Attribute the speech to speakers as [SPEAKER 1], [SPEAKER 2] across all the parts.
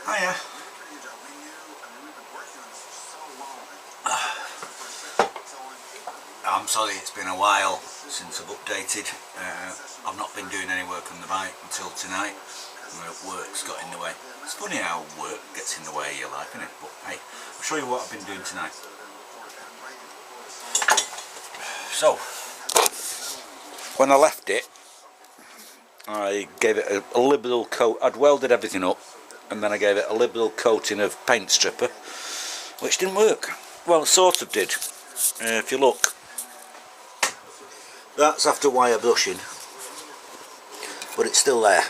[SPEAKER 1] Hiya. I'm sorry it's been a while since I've updated. I've not been doing any work on the bike until tonight. Work's got in the way. It's funny how work gets in the way of your life, isn't it? But hey, I'll show you what I've been doing tonight. So, when I left it, I gave it a liberal coat. I'd welded everything up and then I gave it a liberal coating of paint stripper, which didn't work. Well, it sort of did. If you look, that's after wire brushing, but it's still there.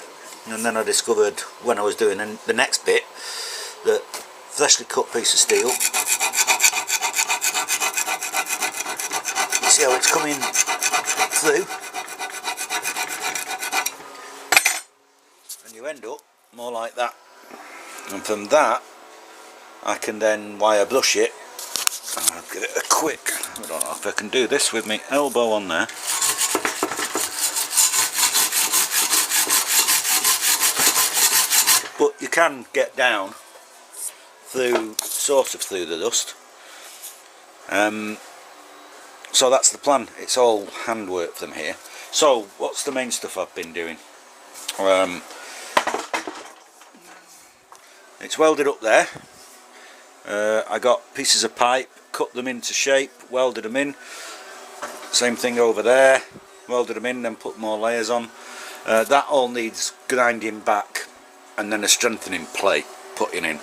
[SPEAKER 1] And then I discovered when I was doing the next bit that freshly cut piece of steel, you see how it's coming through, and you end up more like that. And from that I can then wire brush it. I'll give it a quick, I don't know if I can do this with my elbow on there. But you can get down through, sort of through the dust. So that's the plan. It's all handwork from here. So what's the main stuff I've been doing? It's welded up there. I got pieces of pipe, cut them into shape, welded them in. Same thing over there, welded them in, then put more layers on. That all needs grinding back and then a strengthening plate putting in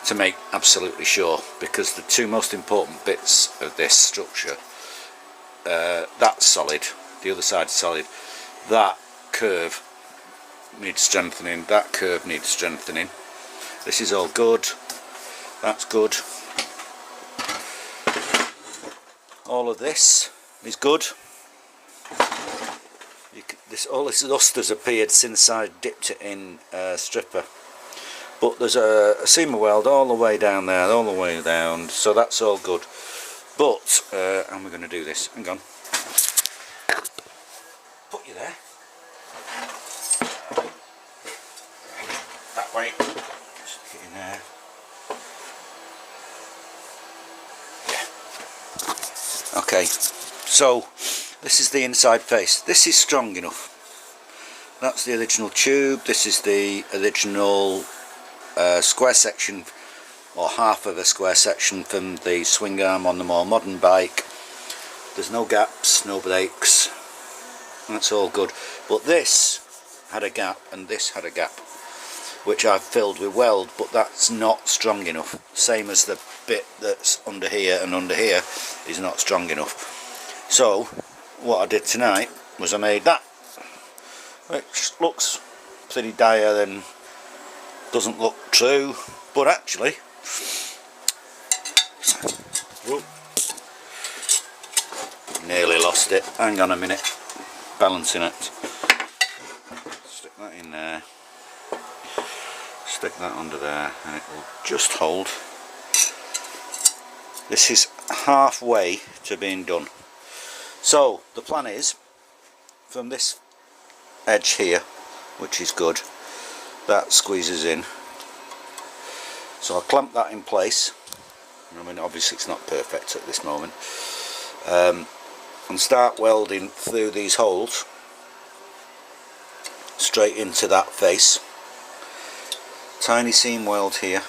[SPEAKER 1] to make absolutely sure, because the two most important bits of this structure, that's solid, the other side's solid. That curve needs strengthening, that curve needs strengthening. This is all good, that's good. All of this is good. All this dust has appeared since I dipped it in stripper. But there's a seam weld all the way down there, all the way down, so that's all good. But, and we're going to do this, hang on. Put you there. That way. Just get in there. Yeah. Okay, so this is the inside face. This is strong enough. That's the original tube. This is the original square section, or half of a square section from the swing arm on the more modern bike. There's no gaps, no breaks. That's all good. But this had a gap and this had a gap, which I've filled with weld, but that's not strong enough. Same as the bit that's under here and under here is not strong enough. So what I did tonight was I made that, which looks pretty dire and doesn't look true, but actually, whoop, nearly lost it. Hang on a minute, balancing it. Stick that in there, stick that under there, and it will just hold. This is halfway to being done. So the plan is, from this edge here, which is good, that squeezes in, so I'll clamp that in place. I mean, obviously it's not perfect at this moment, and start welding through these holes straight into that face. Tiny seam weld here,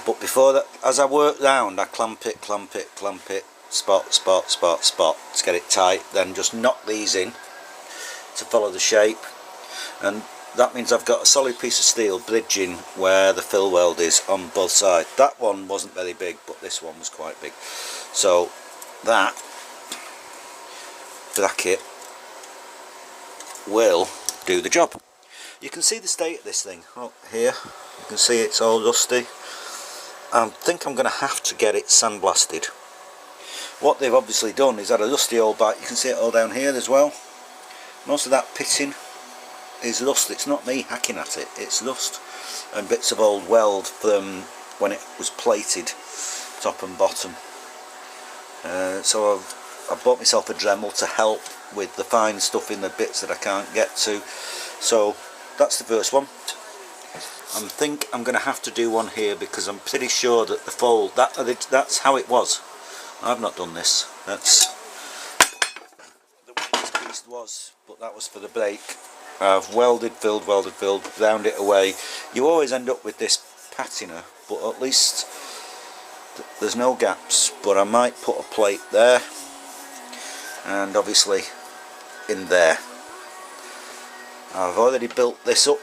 [SPEAKER 1] but before that, as I work round, I clamp it, spot, spot, spot, spot to get it tight, then just knock these in to follow the shape, and that means I've got a solid piece of steel bridging where the fill weld is on both sides. That one wasn't very big, but this one was quite big, so that bracket will do the job. You can see the state of this thing up here. You can see it's all rusty. I think I'm going to have to get it sandblasted. What they've obviously done is had a rusty old bike. You can see it all down here as well. Most of that pitting is rust. It's not me hacking at it, it's rust and bits of old weld from when it was plated top and bottom. So I've bought myself a Dremel to help with the fine stuff in the bits that I can't get to. So that's the first one. I think I'm going to have to do one here because I'm pretty sure that the fold, that's how it was. I've not done this. That's the way this piece was, but that was for the brake. I've welded, filled, ground it away. You always end up with this patina, but at least there's no gaps. But I might put a plate there, and obviously in there. I've already built this up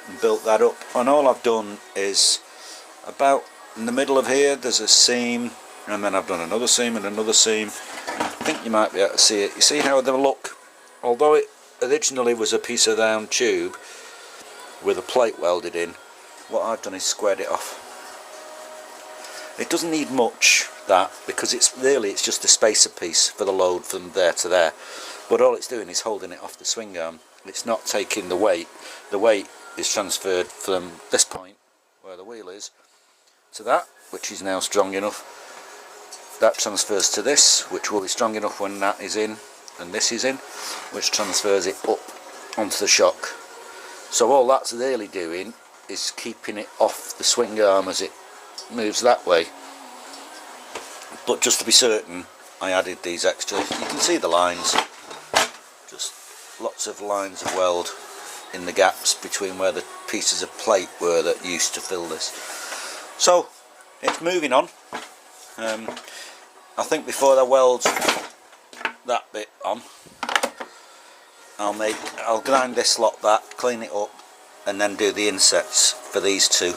[SPEAKER 1] and built that up, and all I've done is about in the middle of here there's a seam, and then I've done another seam and another seam. I think you might be able to see it. You see how they look? Although it originally was a piece of round tube with a plate welded in, what I've done is squared it off. It doesn't need much, that, because it's just a spacer piece for the load from there to there, but all it's doing is holding it off the swing arm. It's not taking the weight. The weight is transferred from this point where the wheel is to that, which is now strong enough. That transfers to this, which will be strong enough when that is in and this is in, which transfers it up onto the shock. So all that's really doing is keeping it off the swing arm as it moves that way. But just to be certain, I added these extras. You can see the lines, just lots of lines of weld in the gaps between where the pieces of plate were that used to fill this. So it's moving on. I think before I weld that bit on, I'll grind this lot back, clean it up, and then do the insets for these two.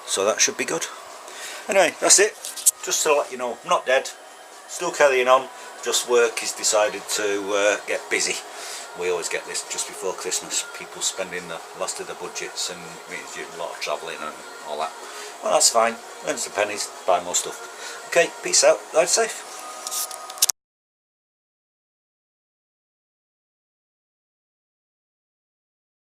[SPEAKER 1] So that should be good. Anyway, that's it. Just to let you know, I'm not dead. Still carrying on. Just work has decided to get busy. We always get this just before Christmas. People spending the last of their budgets, and it means a lot of travelling and all that. Well, that's fine. Earns the pennies, buy more stuff. Okay, peace out. Ride safe.